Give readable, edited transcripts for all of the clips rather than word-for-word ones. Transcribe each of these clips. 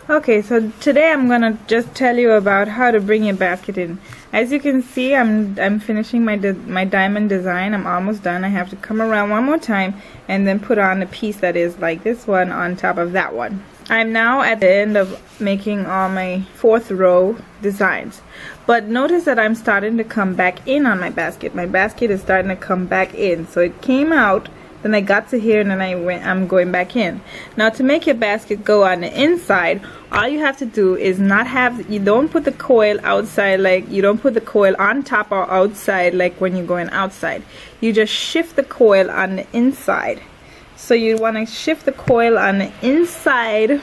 Okay, so today I'm gonna just tell you about how to bring your basket in. As you can see, I'm finishing my diamond design. I'm almost done. I have to come around one more time and then put on a piece that is like this one on top of that one. I'm now at the end of making all my 4th row designs, but notice that I'm starting to come back in on my basket. My basket is starting to come back in. So it came out, then I got to here, and then I'm going back in. Now to make your basket go on the inside, all you have to do is you don't put the coil outside, like you don't put the coil on top or outside like when you're going outside. You just shift the coil on the inside. So you want to shift the coil on the inside,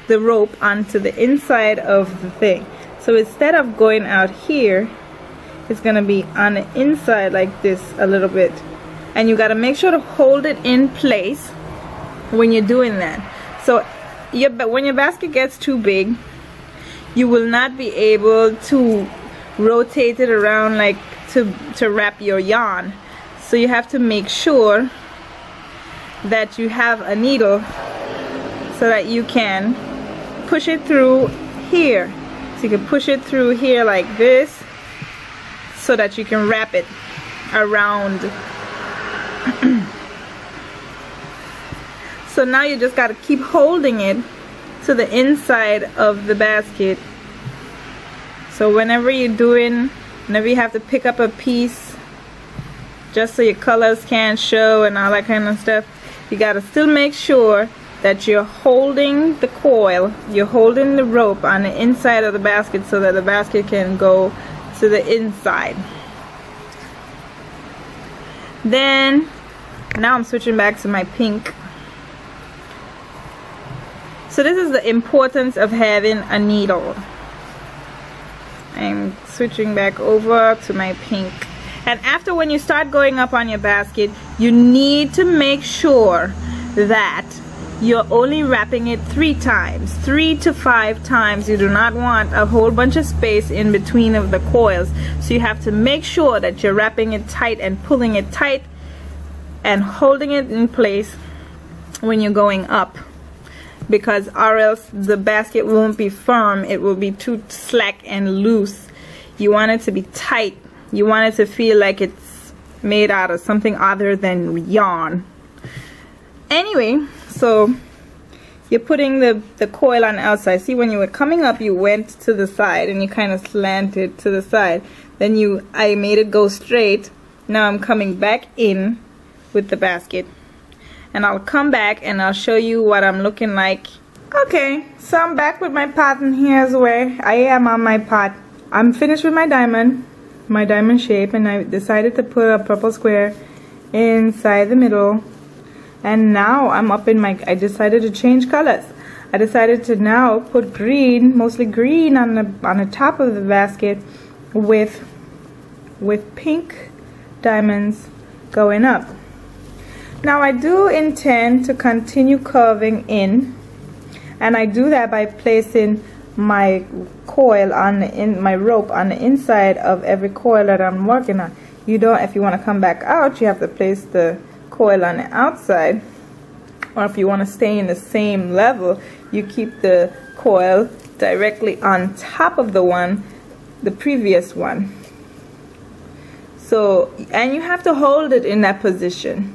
the rope onto the inside of the thing. So instead of going out here, it's going to be on the inside like this a little bit. And you got to make sure to hold it in place when you're doing that. So when your basket gets too big, you will not be able to rotate it around like to wrap your yarn. So you have to make sure that you have a needle so that you can push it through here. So you can push it through here like this so that you can wrap it around. So now you just got to keep holding it to the inside of the basket. So whenever you have to pick up a piece just so your colors can't show and all that kind of stuff, you got to still make sure that you're holding the coil, you're holding the rope on the inside of the basket so that the basket can go to the inside. Then now I'm switching back to my pink. So this is the importance of having a needle. I'm switching back over to my pink. And after, when you start going up on your basket, you need to make sure that you're only wrapping it 3 times, 3 to 5 times. You do not want a whole bunch of space in between of the coils. So you have to make sure that you're wrapping it tight and pulling it tight and holding it in place when you're going up, because or else the basket won't be firm. It will be too slack and loose. You want it to be tight. You want it to feel like it's made out of something other than yarn. Anyway, so you're putting the coil on the outside. See, when you were coming up, you went to the side and you kind of slanted to the side. Then I made it go straight. Now I'm coming back in with the basket. And I'll come back and I'll show you what I'm looking like. Okay, so I'm back with my pot, and here's where I am on my pot. I'm finished with my diamond shape, and I decided to put a purple square inside the middle. And now I'm up in I decided to change colors. I decided to now put green, mostly green on the top of the basket with pink diamonds going up. Now I do intend to continue curving in, and I do that by placing my coil my rope on the inside of every coil that I'm working on. If you want to come back out, you have to place the coil on the outside, or if you want to stay in the same level, you keep the coil directly on top of the previous one. So, and you have to hold it in that position,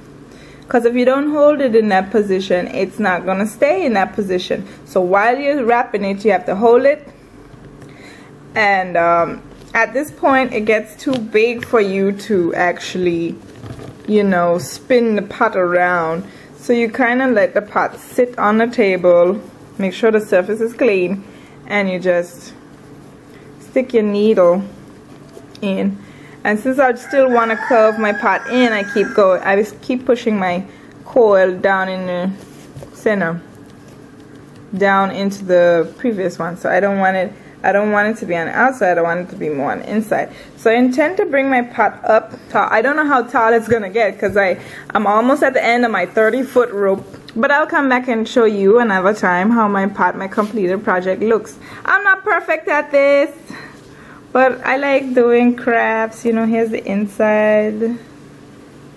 because if you don't hold it in that position, it's not going to stay in that position. So while you're wrapping it, you have to hold it. And at this point, it gets too big for you to actually, spin the pot around. So you kind of let the pot sit on the table, make sure the surface is clean, and you just stick your needle in. And since I still want to curve my pot in, I keep going. I just keep pushing my coil down in the center, down into the previous one. So I don't want it to be on the outside. I want it to be more on the inside. So I intend to bring my pot up tall. I don't know how tall it's gonna get, because I'm almost at the end of my 30-foot rope. But I'll come back and show you another time how my completed project looks. I'm not perfect at this, but I like doing crafts. Here's the inside.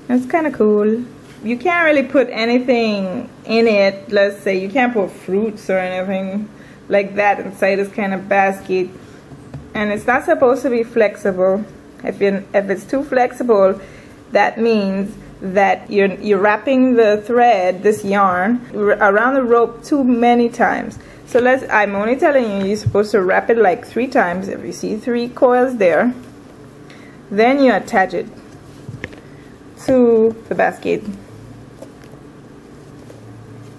It's kind of cool. you can't really put anything in it. Let's say you can't put fruits or anything like that inside this kind of basket, and it's not supposed to be flexible. If it's too flexible, that means that you're wrapping the thread, this yarn, around the rope too many times. So I'm only telling you, you're supposed to wrap it like 3 times. If you see 3 coils there, then you attach it to the basket.